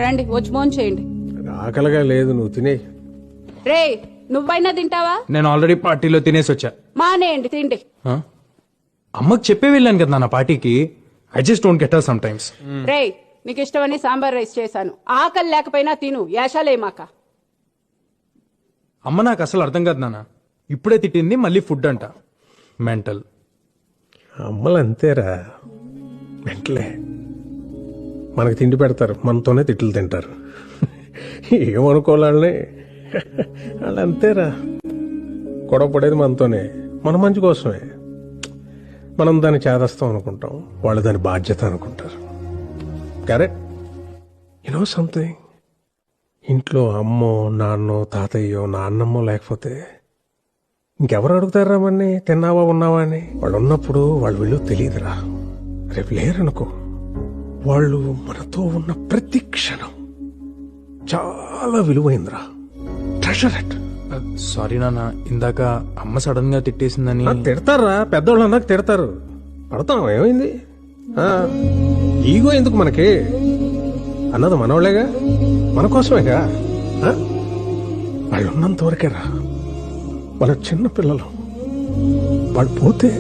రండి వచ్చి ఫోన్ చేయండి. ఆకలిగా లేదు, నువ్వు తినే. రే నువ్వైనా తింటావా? నేను ఆల్రెడీ పార్టీలో తినేసి వచ్చా. మానేయండి తిండి. ఆ? అమ్మకి చెప్పే వెళ్ళాను కదా నా పార్టీకి. I just don't get her sometimes. రే నీకు ఇష్టమని సాంబార్ రైస్ చేశాను, ఆకలి లేకపోయినా తిను, యాషాలేమాక. అమ్మ నాకు అసలు అర్థం కాదు నాన్న. ఇప్పుడే తిట్టింది, మళ్ళీ ఫుడ్ అంట. మెంటల్. అమ్మలు అంతేరా, వెంటలే మనకు తిండి పెడతారు, మనతోనే తిట్లు తింటారు. ఏమనుకోవాలని వాళ్ళు అంతేరా. గొడవ పడేది మనతోనే, మన మంచి కోసమే. మనం దాన్ని చేదస్తాం అనుకుంటాం, వాళ్ళు దాని బాధ్యత అనుకుంటారు. కరెక్ట్. యూనో సంథింగ్, ఇంట్లో అమ్మో నాన్నో తాతయ్యో నాన్నమ్మో లేకపోతే ఇంకెవరు అడుగుతారా మన్ని తిన్నావా ఉన్నావా అని? వాళ్ళు ఉన్నప్పుడు వాళ్ళు విలువ తెలియదురా. రేపు లేరనుకో, వాళ్ళు మనతో ఉన్న ప్రతి క్షణం చాలా విలువైందిరా. Treasure it. సారీ నాన్న, ఇందాక అమ్మ సడన్ గా తిట్టేసిందని. తిడతారా, పెద్దోళ్ళు అన్నాక తిడతారు, పడతాం. ఏమైంది? ఈగో ఎందుకు మనకి? అన్నది మనోళ్ళేగా, మన కోసమేగా. వాళ్ళు ఉన్నంత వరకేరా. వాళ్ళ చిన్న పిల్లలు, వాళ్ళు పోతే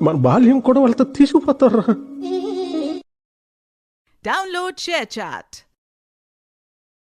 మన బాల్యం కూడా వాళ్ళతో తీసుకుపోతారా. Download ShareChat.